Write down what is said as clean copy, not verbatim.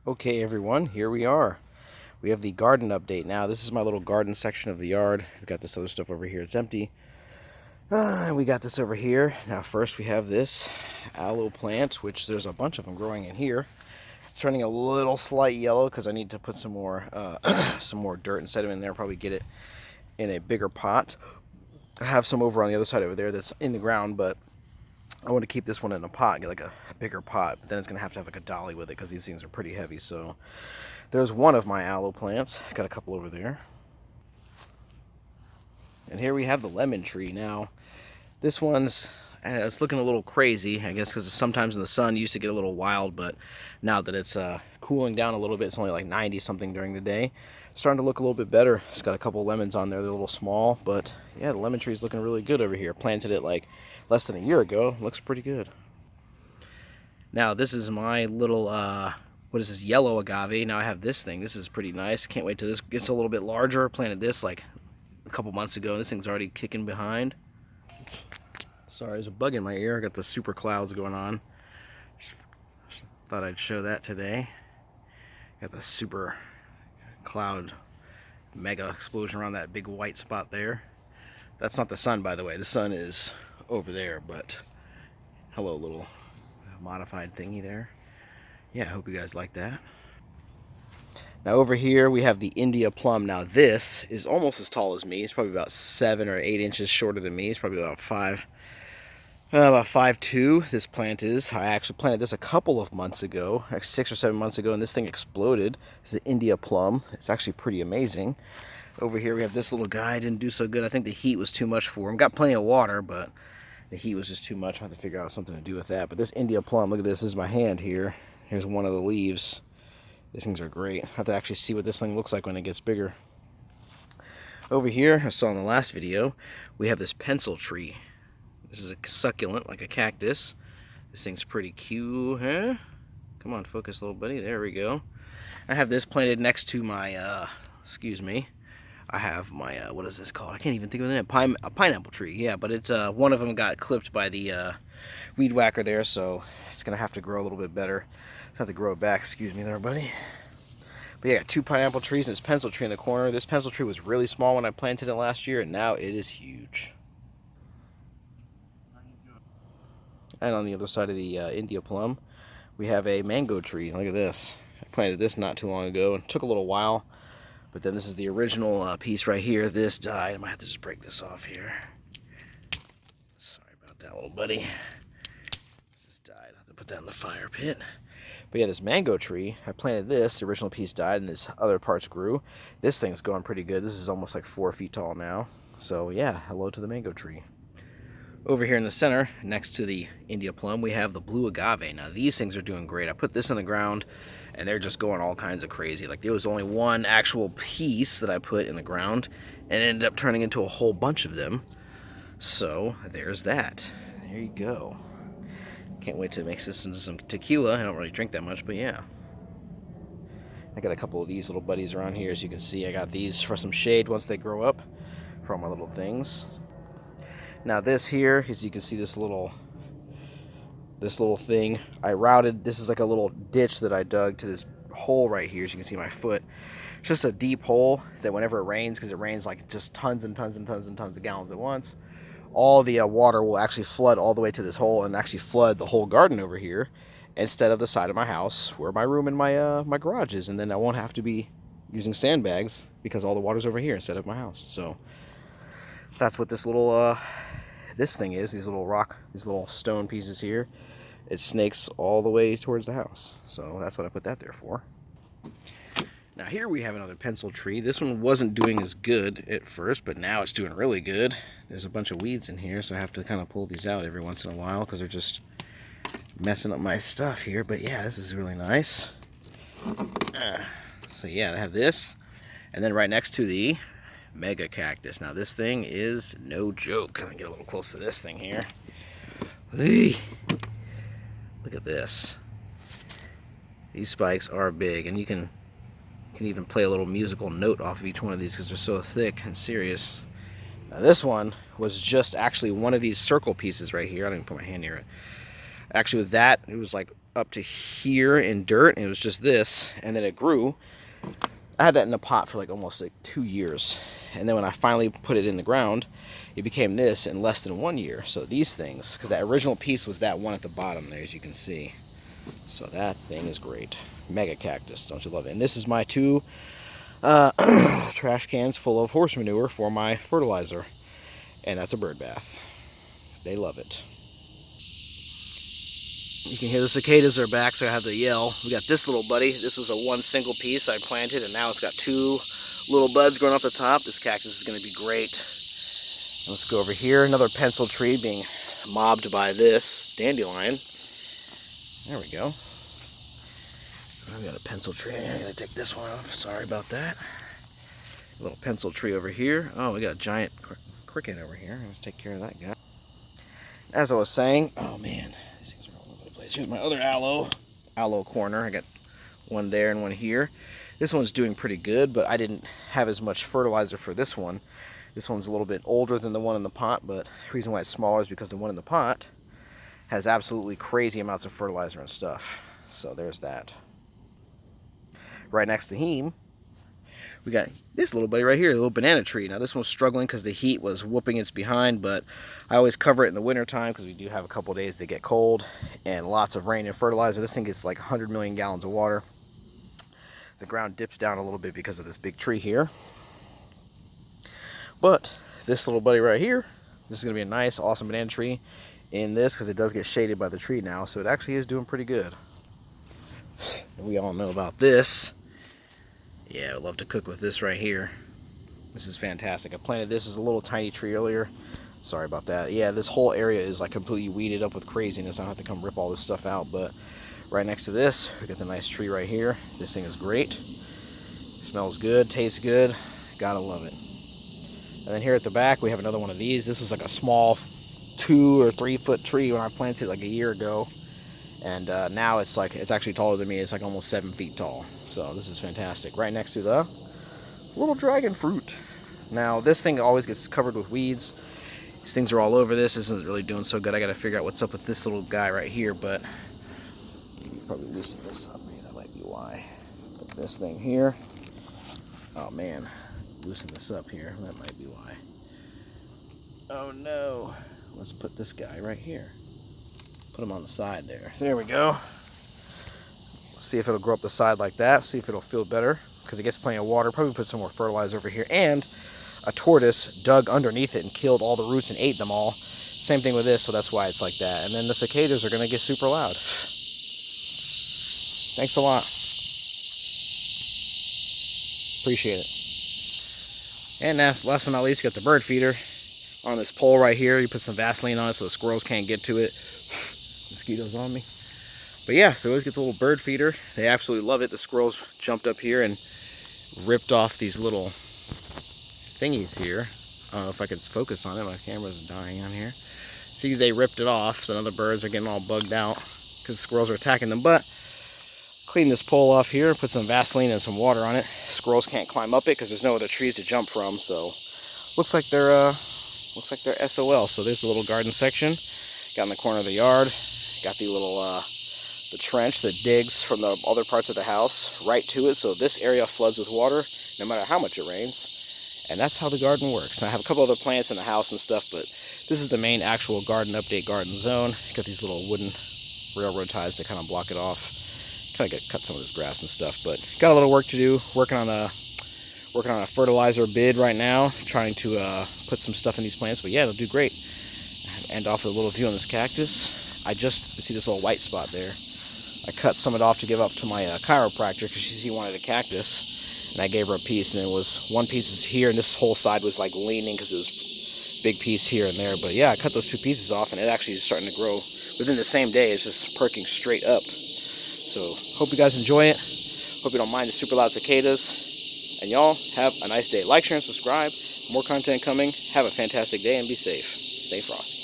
Okay everyone, here we are. We have the garden update now. This is my little garden section of the yard. We've got this other stuff over here. It's empty. And we got this over here. Now first we have this aloe plant, which there's a bunch of them growing in here. It's turning a little slight yellow because I need to put some more some more dirt and sediment in there. Probably get it in a bigger pot. I have some over on the other side over there that's in the ground, but I want to keep this one in a pot, get like a bigger pot, but then it's going to have like a dolly with it because these things are pretty heavy. So there's one of my aloe plants. Got a couple over there. And here we have the lemon tree. Now, this one's it's looking a little crazy, I guess, because sometimes in the sun it used to get a little wild, but now that it's cooling down a little bit, it's only like 90 something during the day. It's starting to look a little bit better. It's got a couple lemons on there. They're a little small, but yeah, the lemon tree is looking really good over here. Planted it like less than a year ago. Looks pretty good. Now, this is my little, what is this, yellow agave. Now I have this thing. This is pretty nice. Can't wait till this gets a little bit larger. Planted this like a couple months ago. This thing's already kicking behind. Sorry, there's a bug in my ear. I got the super clouds going on. Thought I'd show that today. Got the super cloud mega explosion around that big white spot there. That's not the sun, by the way. The sun is over there, but hello, little modified thingy there. Yeah, I hope you guys like that. Now over here we have the India plum. Now this is almost as tall as me. It's probably about 7 or 8 inches shorter than me. It's probably about 5'2". This plant is. I actually planted this a couple of months ago, like 6 or 7 months ago, and this thing exploded. It's an India plum. It's actually pretty amazing. Over here we have this little guy. Didn't do so good. I think the heat was too much for him. Got plenty of water, but the heat was just too much. I have to figure out something to do with that. But this India plum, look at this. This is my hand here. Here's one of the leaves. These things are great. I have to actually see what this thing looks like when it gets bigger. Over here, I saw in the last video, we have this pencil tree. This is a succulent, like a cactus. This thing's pretty cute, huh? Come on, focus, little buddy. There we go. I have this planted next to my, excuse me. I have my, what is this called? I can't even think of the name. A pineapple tree, yeah, but it's, one of them got clipped by the weed whacker there, so it's going to have to grow a little bit better. I have to grow it back, excuse me there, buddy. But yeah, I got 2 pineapple trees and this pencil tree in the corner. This pencil tree was really small when I planted it last year, and now it is huge. And on the other side of the India plum, we have a mango tree. Look at this. I planted this not too long ago, and it took a little while. But then this is the original piece right here. This died. I might have to just break this off here. Sorry about that, little buddy. This died. I have to put that in the fire pit. But yeah, this mango tree, I planted this. The original piece died, and this other parts grew. This thing's going pretty good. This is almost like 4 feet tall now. So yeah, hello to the mango tree. Over here in the center, next to the India plum, we have the blue agave. Now these things are doing great. I put this in the ground, and they're just going all kinds of crazy. Like there was only one actual piece that I put in the ground, and it ended up turning into a whole bunch of them. So there's that. There you go. Can't wait to mix this into some tequila. I don't really drink that much, but yeah. I got a couple of these little buddies around here. As you can see, I got these for some shade once they grow up for all my little things. Now this here, as you can see, this little thing, I routed. This is like a little ditch that I dug to this hole right here. As you can see my foot. It's just a deep hole that whenever it rains, because it rains like just tons and tons and tons and tons of gallons at once, all the water will actually flood all the way to this hole and actually flood the whole garden over here instead of the side of my house where my room and my garage is. And then I won't have to be using sandbags because all the water's over here instead of my house. So that's what this little this thing is. These little stone pieces here. It snakes all the way towards the house. So that's what I put that there for. Now here we have another pencil tree. This one wasn't doing as good at first, but now it's doing really good. There's a bunch of weeds in here, so I have to kind of pull these out every once in a while because they're just messing up my stuff here. But yeah, this is really nice. So yeah, I have this. And then right next to the mega cactus. Now this thing is no joke. I'm gonna get a little close to this thing here. Whee! Look at this. These spikes are big, and you can even play a little musical note off of each one of these because they're so thick and serious. Now this one was just actually one of these circle pieces right here. I didn't put my hand near it. Actually with that, it was like up to here in dirt, and it was just this, and then it grew. I had that in a pot for like almost like 2 years, and then when I finally put it in the ground, it became this in less than 1 year. So these things, because that original piece was that one at the bottom there, as you can see. So that thing is great. Mega cactus, don't you love it? And this is my 2 trash cans full of horse manure for my fertilizer, and that's a bird bath. They love it. You can hear the cicadas are back, so I have to yell. We got this little buddy. This was a one single piece I planted, and now it's got 2 little buds growing off the top. This cactus is going to be great. And let's go over here. Another pencil tree being mobbed by this dandelion. There we go. We got a pencil tree. I'm going to take this one off. Sorry about that. A little pencil tree over here. Oh, we got a giant cricket over here. Let's take care of that guy. As I was saying, oh man, these things are all over the place. Here's my other aloe corner. I got one there and one here. This one's doing pretty good, but I didn't have as much fertilizer for this one. This one's a little bit older than the one in the pot, but the reason why it's smaller is because the one in the pot has absolutely crazy amounts of fertilizer and stuff. So there's that. Right next to him, we got this little buddy right here, a little banana tree. Now this one's struggling because the heat was whooping its behind, but I always cover it in the winter time because we do have a couple days that get cold and lots of rain and fertilizer. This thing gets like 100 million gallons of water. The ground dips down a little bit because of this big tree here. But this little buddy right here, this is going to be a nice, awesome banana tree in this because it does get shaded by the tree now, so it actually is doing pretty good. And we all know about this. Yeah, I'd love to cook with this right here. This is fantastic. I planted this as a little tiny tree earlier. Sorry about that. Yeah, this whole area is like completely weeded up with craziness. I don't have to come rip all this stuff out, but right next to this, we got the nice tree right here. This thing is great. Smells good, tastes good. Gotta love it. And then here at the back, we have another one of these. This was like a small 2 or 3 foot tree when I planted it like a year ago. And now it's actually taller than me. It's like almost 7 feet tall. So this is fantastic. Right next to the little dragon fruit. Now this thing always gets covered with weeds. These things are all over this. This isn't really doing so good. I got to figure out what's up with this little guy right here. But maybe probably loosen this up. Maybe that might be why. Put this thing here. Oh man, loosen this up here. That might be why. Oh no. Let's put this guy right here. Put him on the side there. There we go. See if it'll grow up the side like that. See if it'll feel better because it gets plenty of water. Probably put some more fertilizer over here. And a tortoise dug underneath it and killed all the roots and ate them all. Same thing with this, so that's why it's like that. And then the cicadas are going to get super loud. Thanks a lot. Appreciate it. And last but not least, you got the bird feeder on this pole right here. You put some Vaseline on it so the squirrels can't get to it. Mosquitoes on me. But yeah, so always get the little bird feeder. They absolutely love it. The squirrels jumped up here and ripped off these little thingies here. I don't know if I could focus on it. My camera's dying on here. See, they ripped it off, so now the birds are getting all bugged out because squirrels are attacking them. But clean this pole off here, put some Vaseline and some water on it. Squirrels can't climb up it because there's no other trees to jump from. So looks like they're SOL. So there's the little garden section. Got in the corner of the yard. Got the little the trench that digs from the other parts of the house right to it. So this area floods with water no matter how much it rains. And that's how the garden works. And I have a couple other plants in the house and stuff, but this is the main actual garden update garden zone. Got these little wooden railroad ties to kind of block it off. Kind of cut some of this grass and stuff, but got a little work to do. Working on a fertilizer bid right now, trying to put some stuff in these plants. But yeah, it'll do great. End off with a little view on this cactus. I just see this little white spot there. I cut some of it off to give up to my chiropractor because she wanted a cactus, and I gave her a piece, and it was one piece is here, and this whole side was like leaning because it was a big piece here and there. But yeah, I cut those 2 pieces off, and it actually is starting to grow within the same day. It's just perking straight up. So hope you guys enjoy it. Hope you don't mind the super loud cicadas. And y'all have a nice day. Like, share, and subscribe. More content coming. Have a fantastic day and be safe. Stay frosty.